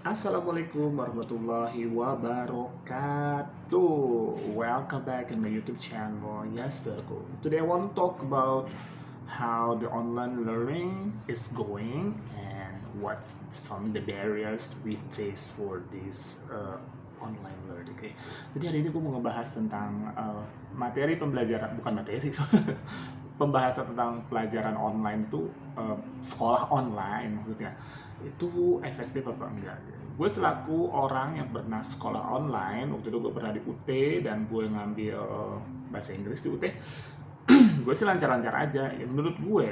Assalamualaikum warahmatullahi wabarakatuh. Welcome back in my YouTube channel. Yes, welcome. Today I want to talk about how the online learning is going and what's some of the barriers we face for this online learning. Okay. Jadi hari ini gue mau ngebahas tentang materi pembelajaran, bukan materi, pembahasan tentang pelajaran online itu sekolah online maksudnya itu efektif apa enggak. Gue selaku orang yang pernah sekolah online, waktu itu gue pernah di UT dan gue ngambil bahasa Inggris di UT. Gue sih lancar-lancar aja. Menurut gue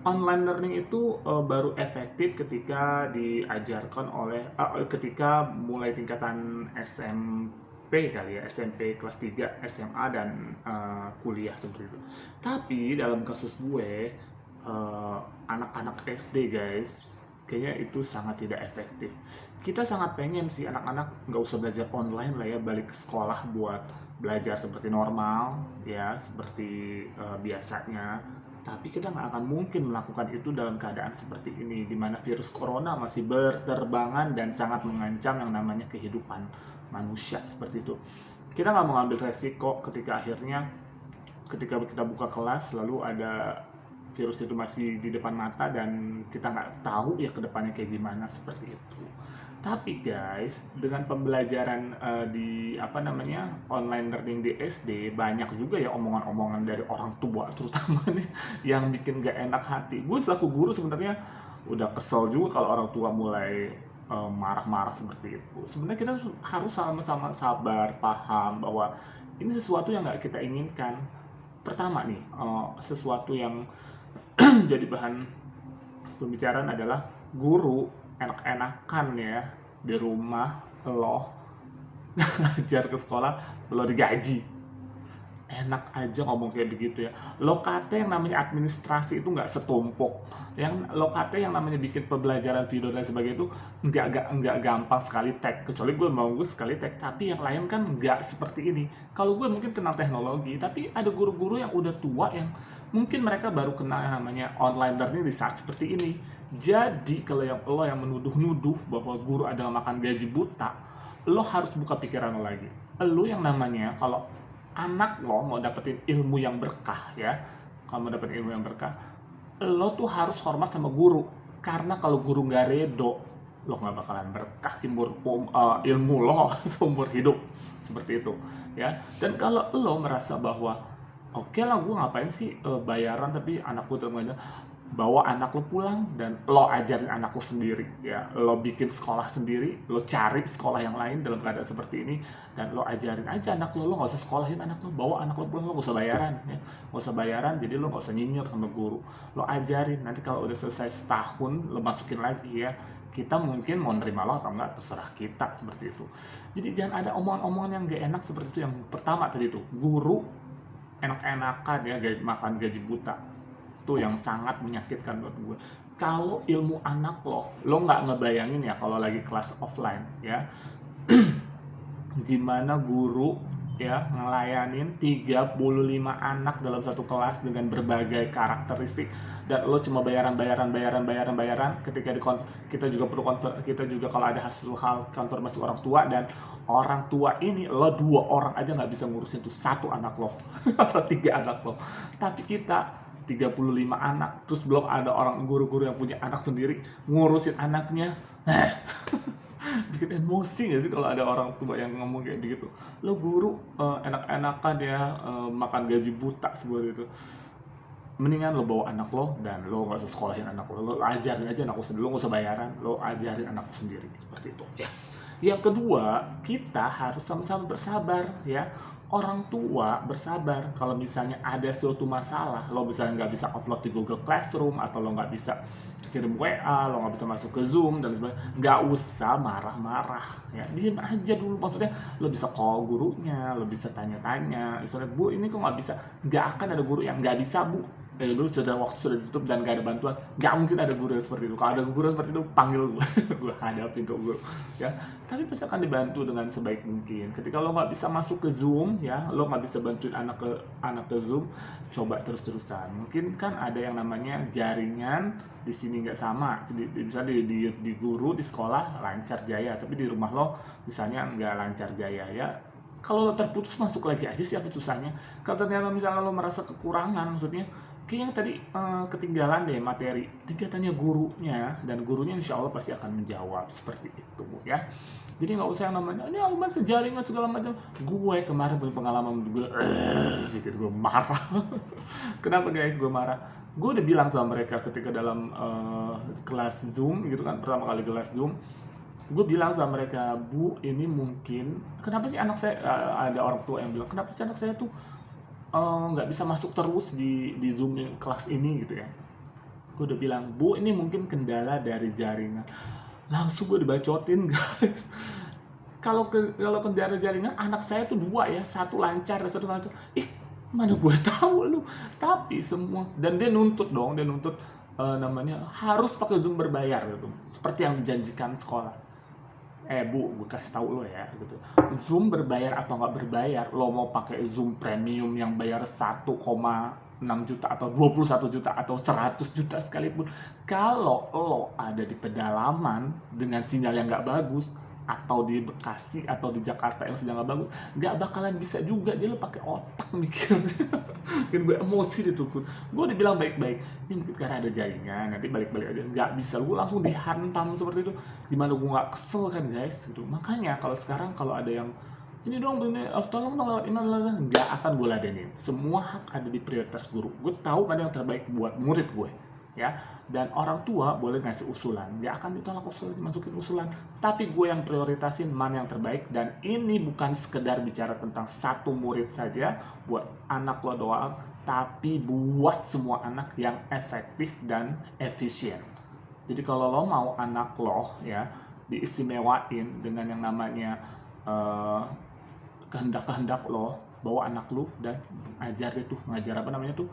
online learning itu baru efektif ketika diajarkan oleh ketika mulai tingkatan SMP kali ya, SMP kelas 3, SMA dan kuliah seperti itu. Tapi dalam kasus gue anak-anak SD guys, kayaknya itu sangat tidak efektif. Kita sangat pengen sih anak-anak nggak usah belajar online lah ya, balik ke sekolah buat belajar seperti normal ya, seperti biasanya. Tapi kita nggak akan mungkin melakukan itu dalam keadaan seperti ini, di mana virus corona masih berterbangan dan sangat mengancam yang namanya kehidupan manusia seperti itu. Kita nggak mau ambil resiko ketika akhirnya ketika kita buka kelas lalu ada virus itu masih di depan mata dan kita nggak tahu ya kedepannya kayak gimana seperti itu. Tapi guys, dengan pembelajaran di online learning di SD, banyak juga ya omongan-omongan dari orang tua terutama nih yang bikin gak enak hati. Gue selaku guru sebenarnya udah kesel juga kalau orang tua mulai marah-marah seperti itu. Sebenarnya kita harus sama-sama sabar, paham bahwa ini sesuatu yang nggak kita inginkan. Pertama nih, sesuatu yang jadi bahan pembicaraan adalah guru enak-enakan ya di rumah lo ngajar ke sekolah lo digaji, enak aja ngomong kayak begitu ya. Lo kata yang namanya administrasi itu nggak setumpuk, yang lo kata yang namanya bikin pembelajaran video dan sebagainya itu nggak gampang sekali tag, kecuali gue mau gue sekali tag. Tapi yang lain kan nggak seperti ini. Kalau gue mungkin kenal teknologi, tapi ada guru-guru yang udah tua yang mungkin mereka baru kenal yang namanya online learning di saat seperti ini. Jadi kalau lo yang menuduh-nuduh bahwa guru adalah makan gaji buta, lo harus buka pikiran lo lagi. Lo yang namanya kalau anak lo mau dapetin ilmu yang berkah ya, kalau mau dapetin ilmu yang berkah, lo tuh harus hormat sama guru. Karena kalau guru nggak redo, lo nggak bakalan berkah ilmu lo seumur hidup seperti itu ya. Dan kalau lo merasa bahwa oke lah, gue ngapain sih bayaran tapi anakku terus bawa anak lo pulang dan lo ajarin anak lo sendiri ya, lo bikin sekolah sendiri, lo cari sekolah yang lain dalam keadaan seperti ini dan lo ajarin aja anak lo nggak usah sekolahin anak lo, bawa anak lo pulang, lo nggak usah bayaran ya, nggak usah bayaran, jadi lo nggak usah nyinyir sama guru, lo ajarin. Nanti kalau udah selesai setahun lo masukin lagi ya, kita mungkin mau nerima lo atau enggak terserah kita seperti itu. Jadi jangan ada omongan-omongan yang gak enak seperti itu. Yang pertama tadi itu guru enak-enakan ya, makan gaji buta, itu yang sangat menyakitkan buat gue. Kalau ilmu anak lo nggak ngebayangin ya kalau lagi kelas offline ya, gimana guru ya ngelayanin 35 anak dalam satu kelas dengan berbagai karakteristik, dan lo cuma bayaran ketika kita juga perlu kita juga kalau ada hasil hal konfirmasi orang tua, dan orang tua ini lo 2 orang aja nggak bisa ngurusin tuh 1 anak lo atau 3 anak lo, tapi kita 35 anak, terus belum ada orang guru-guru yang punya anak sendiri ngurusin anaknya. Bikin emosi gak sih kalau ada orang tua yang ngomong kayak begitu? Lo guru enak-enakan ya, makan gaji buta seperti itu. Mendingan lo bawa anak lo dan lo gak usah sekolahin anak lo ajarin aja anak lo sendiri, lo gak usah bayaran, lo ajarin anak lo sendiri seperti itu ya. Yang kedua, kita harus sama-sama bersabar ya. Orang tua bersabar kalau misalnya ada suatu masalah, lo misalnya nggak bisa upload di Google Classroom atau lo nggak bisa kirim WA, lo nggak bisa masuk ke Zoom dan sebagainya, nggak usah marah-marah ya, diem aja dulu. Maksudnya lo bisa call gurunya, lo bisa tanya-tanya, misalnya bu ini kok nggak bisa, nggak akan ada guru yang nggak bisa bu, dulu sudah waktu sudah ditutup dan gak ada bantuan, nggak mungkin ada guru yang seperti itu. Kalau ada guru yang seperti itu, panggil gue, gue hadapin ke guru, ya. Tapi pasti akan dibantu dengan sebaik mungkin. Ketika lo nggak bisa masuk ke Zoom, ya, lo nggak bisa bantuin anak ke Zoom, coba terus-terusan. Mungkin kan ada yang namanya jaringan di sini nggak sama. Misalnya di guru di sekolah lancar jaya, tapi di rumah lo misalnya nggak lancar jaya, ya. Kalau lo terputus, masuk lagi aja sih, apa susahnya. Kalau ternyata misalnya lo merasa kekurangan, maksudnya kayaknya tadi ketinggalan deh materi, tanya gurunya, dan gurunya insya Allah pasti akan menjawab seperti itu, ya. Jadi nggak usah yang namanya ini Alman sejaringan segala macam. Gue kemarin punya pengalaman juga, bikin gue marah. Kenapa guys gue marah? Gue udah bilang sama mereka ketika dalam kelas Zoom gitu kan, pertama kali kelas Zoom, gue bilang sama mereka, Bu, ini mungkin kenapa sih anak saya, ada orang tua yang bilang, kenapa sih anak saya tuh nggak bisa masuk terus di Zoom kelas ini gitu ya. Gue udah bilang, Bu, ini mungkin kendala dari jaringan. Langsung gue dibacotin guys. Kalau kendala jaringan, anak saya tuh 2 ya, satu lancar dan satu lancar. Mana gue tahu lu. Tapi semua, dan dia nuntut namanya harus pakai Zoom berbayar gitu, seperti yang dijanjikan sekolah. Bu, gue kasih tahu lo ya, gitu. Zoom berbayar atau nggak berbayar, lo mau pakai Zoom premium yang bayar 1,6 juta atau 21 juta atau 100 juta sekalipun, kalau lo ada di pedalaman dengan sinyal yang nggak bagus, atau di Bekasi atau di Jakarta yang sedang nggak bagus, nggak bakalan bisa juga. Jadi lo pakai otak mikir. Kan gue emosi ditukun. Gue udah bilang baik-baik, ini mungkin karena ada jaringan, nanti balik-balik aja. Nggak bisa, gue langsung dihantam seperti itu. Gimana gue nggak kesel kan guys gitu. Makanya kalau sekarang kalau ada yang ini dong, tolong dong lewat email, nggak akan gue ladenin. Semua hak ada di prioritas guru. Gue tahu mana yang terbaik buat murid gue, ya. Dan orang tua boleh ngasih usulan, nggak akan ditolak usulan, dimasukin usulan. Tapi gue yang prioritasin mana yang terbaik. Dan ini bukan sekedar bicara tentang satu murid saja, buat anak lo doang, tapi buat semua anak yang efektif dan efisien. Jadi kalau lo mau anak lo ya diistimewain dengan yang namanya kehendak-kehendak lo, bawa anak lo dan ngajar apa namanya tuh,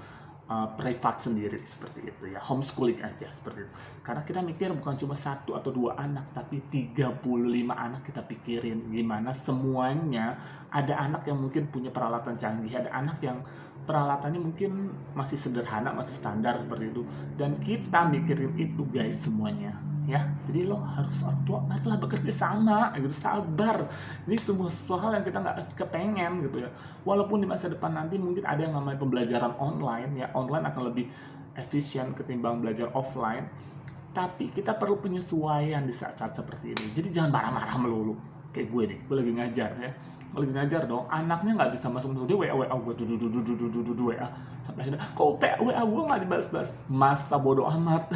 privat sendiri seperti itu ya, homeschooling aja seperti itu. Karena kita mikir bukan cuma 1 atau 2 anak, tapi 35 anak kita pikirin gimana semuanya. Ada anak yang mungkin punya peralatan canggih, ada anak yang peralatannya mungkin masih sederhana, masih standar seperti itu. Dan kita mikirin itu guys semuanya, ya. Jadi lo harus, orang tua, marilah bekerja sama gitu, sabar. Ini semua hal yang kita nggak kepengen gitu ya. Walaupun di masa depan nanti mungkin ada yang namanya pembelajaran online, ya, online akan lebih efisien ketimbang belajar offline. Tapi kita perlu penyesuaian di saat-saat seperti ini. Jadi jangan marah-marah melulu. Kayak gue nih, gue lagi ngajar ya. Gue lagi ngajar dong, anaknya nggak bisa masuk, dia WA gue tuh WA. Sampai akhirnya, kok WA gue nggak dibalas-balas? Masa bodoh amat.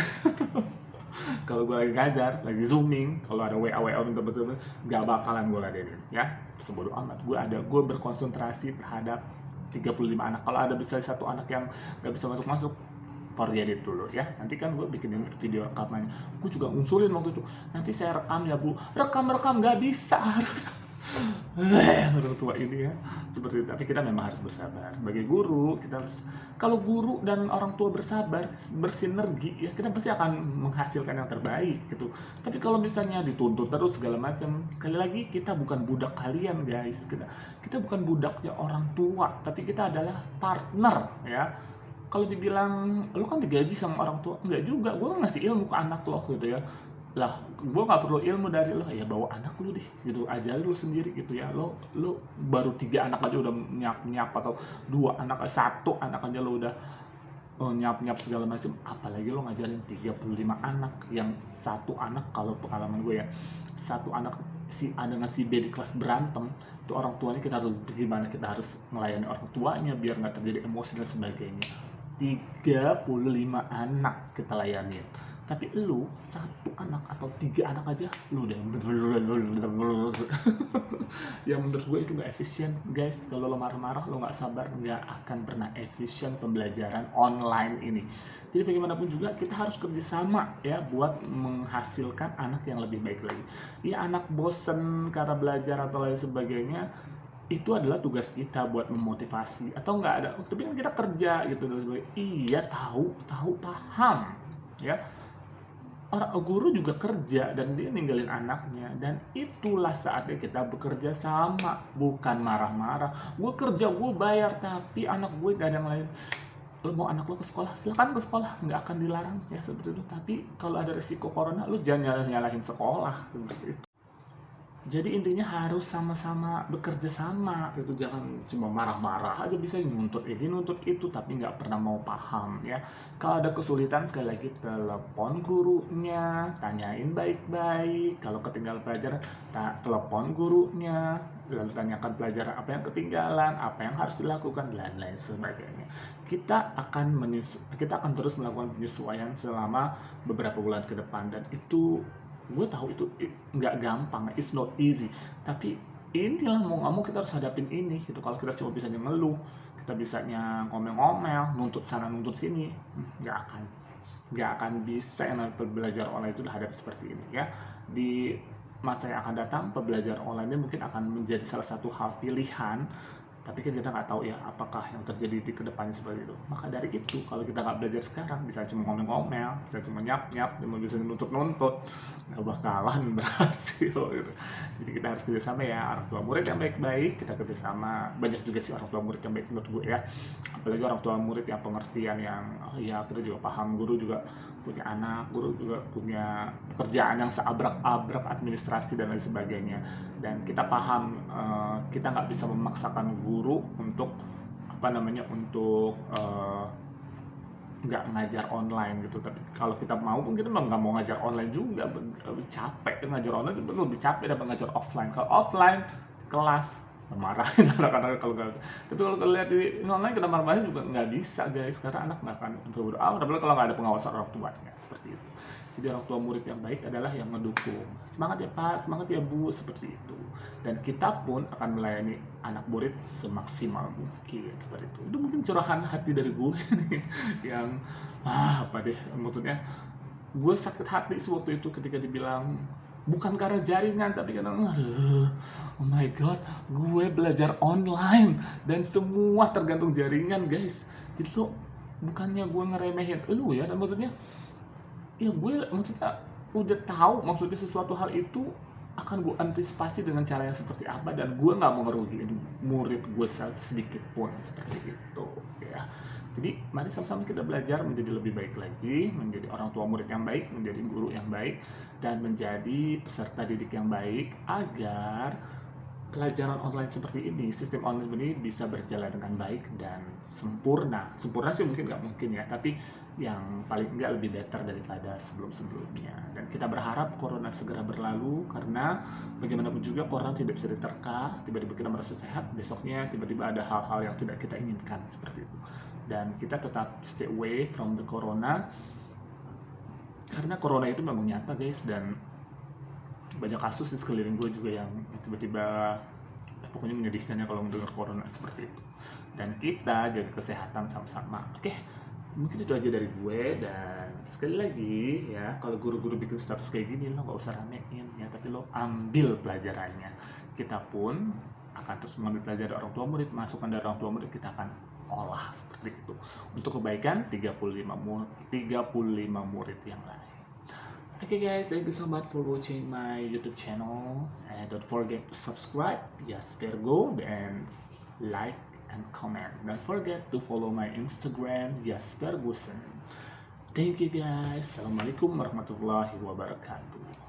Kalau gue lagi ngajar, lagi zooming, kalau ada WA minta betul, gak bakalan gue ladenin, ya. Sebodoh amat. Gue berkonsentrasi terhadap 35 anak. Kalau ada bisa satu anak yang gak bisa masuk, forget it dulu ya. Nanti kan gue bikinin video rekamannya. Gue juga ngusulin waktu itu, nanti saya rekam ya Bu. Rekam gak bisa, harus orang tua ini ya seperti itu. Tapi kita memang harus bersabar. Bagi guru, kita harus, kalau guru dan orang tua bersabar, bersinergi, ya kita pasti akan menghasilkan yang terbaik gitu. Tapi kalau misalnya dituntut terus segala macam, sekali lagi kita bukan budak kalian guys. Kita bukan budaknya orang tua, tapi kita adalah partner ya. Kalau dibilang lu kan digaji sama orang tua, enggak juga. Gue ngasih ilmu ke anak lo gitu ya. Lah, gue nggak perlu ilmu dari lo, ya bawa anak lu deh gitu, ajarin lu sendiri gitu ya. Lo baru 3 anak aja udah nyap atau 2 anak, 1 anak aja lo udah nyap segala macam, apalagi lo ngajarin 35 anak. Yang 1 anak, kalau pengalaman gue ya, 1 anak si A dengan si B di kelas berantem, itu orang tuanya kita harus gimana, kita harus melayani orang tuanya biar nggak terjadi emosi dan sebagainya. 35 anak kita layanin. Tapi lu 1 anak atau 3 anak aja, lu udah yang menurut gue itu gak efisien guys. Kalau lo marah-marah, lo gak sabar, gak akan pernah efisien pembelajaran online ini. Jadi bagaimanapun juga kita harus kerjasama ya, buat menghasilkan anak yang lebih baik lagi. Ya, anak bosen karena belajar atau lain sebagainya, itu adalah tugas kita buat memotivasi, atau nggak ada, tapi kan kita kerja gitu dan sebagainya. Iya, tahu tahu paham ya, orang guru juga kerja dan dia ninggalin anaknya, dan itulah saatnya kita bekerja sama, bukan marah-marah. Gue kerja, gue bayar, tapi anak gue gak ada yang lain. Lo mau anak lo ke sekolah, silakan ke sekolah, nggak akan dilarang ya seperti itu. Tapi kalau ada resiko corona, lo jangan nyalahin sekolah seperti itu. Jadi intinya harus sama-sama bekerja sama gitu, jangan cuma marah-marah aja bisa nuntut ini nuntut itu tapi nggak pernah mau paham ya. Kalau ada kesulitan, sekali lagi telepon gurunya, tanyain baik-baik. Kalau ketinggalan pelajaran, telepon gurunya, lalu tanyakan pelajaran apa yang ketinggalan, apa yang harus dilakukan, dan lain sebagainya. Kita akan terus melakukan penyesuaian selama beberapa bulan ke depan, dan itu gue tahu itu nggak gampang, it's not easy, tapi inilah mau nggak mau kita harus hadapin ini gitu. Kalau kita cuma bisa ngeluh, kita bisanya ngomel-ngomel, nuntut sana nuntut sini, nggak akan bisa. Yang namanya belajar online itu dihadapi seperti ini ya. Di masa yang akan datang, pembelajaran online ini mungkin akan menjadi salah satu hal pilihan, tapi kan kita nggak tahu ya apakah yang terjadi di kedepannya seperti itu. Maka dari itu, kalau kita nggak belajar sekarang, bisa cuma ngomel-ngomel, bisa cuma nyap-nyap, cuma bisa nuntut-nuntut, nggak bakalan berhasil gitu. Jadi kita harus kerjasama ya, orang tua murid yang baik-baik, kita kerjasama. Banyak juga sih orang tua murid yang baik menurut gue ya, apalagi orang tua murid yang pengertian, yang ya kita juga paham, guru juga punya anak, guru juga punya pekerjaan yang seabrak-abrak, administrasi dan lain sebagainya, dan kita paham. Kita nggak bisa memaksakan guru untuk untuk nggak ngajar online gitu. Tapi kalau kita mau pun, kita nggak mau ngajar online juga, capek ngajar online itu lebih capek daripada ngajar offline. Kalau offline kelas marahin anak-anak kalau nggak, tapi kalau lihat di online kita marah-marahin juga nggak bisa guys, karena anak nggak akan berbuat amat, apalagi kalau nggak ada pengawasan orang tuanya seperti itu. Jadi orang tua murid yang baik adalah yang mendukung, semangat ya Pak, semangat ya Bu, seperti itu. Dan kita pun akan melayani anak murid semaksimal mungkin seperti itu. Itu mungkin curahan hati dari gue nih, yang apa deh, maksudnya gue sakit hati sewaktu itu ketika dibilang bukan karena jaringan, tapi karena oh my god, gue belajar online dan semua tergantung jaringan guys. Jadi lo, bukannya gue ngeremehin lu ya, dan maksudnya ya gue maksudnya udah tahu maksudnya sesuatu hal itu akan gue antisipasi dengan cara yang seperti apa, dan gue nggak mau ngerugiin murid gue sedikit pun seperti itu ya. Jadi mari sama-sama kita belajar menjadi lebih baik lagi, menjadi orang tua murid yang baik, menjadi guru yang baik, dan menjadi peserta didik yang baik, agar pelajaran online seperti ini, sistem online ini bisa berjalan dengan baik dan sempurna. Sempurna sih mungkin nggak mungkin ya, tapi yang paling enggak lebih better daripada sebelum-sebelumnya. Dan kita berharap corona segera berlalu, karena bagaimanapun juga corona tidak bisa diterka. Tiba-tiba kita merasa sehat, besoknya tiba-tiba ada hal-hal yang tidak kita inginkan seperti itu. Dan kita tetap stay away from the corona, karena corona itu memang nyata guys, dan banyak kasus di sekeliling gue juga yang tiba-tiba pokoknya menyedihkannya kalau mendengar corona seperti itu. Dan kita jaga kesehatan sama-sama. Oke, mungkin itu aja dari gue. Dan sekali lagi ya, kalau guru-guru bikin status kayak gini, lo nggak usah ramein ya, tapi lo ambil pelajarannya. Kita pun akan terus mengambil pelajaran orang tua murid, masukan dari orang tua murid kita akan olah seperti itu untuk kebaikan 35 murid yang lain. Okay guys, thank you so much for watching my YouTube channel, and don't forget to subscribe, yes Virgo, and like and comment. Don't forget to follow my Instagram, yes Ferguson. Thank you guys. Assalamualaikum warahmatullahi wabarakatuh.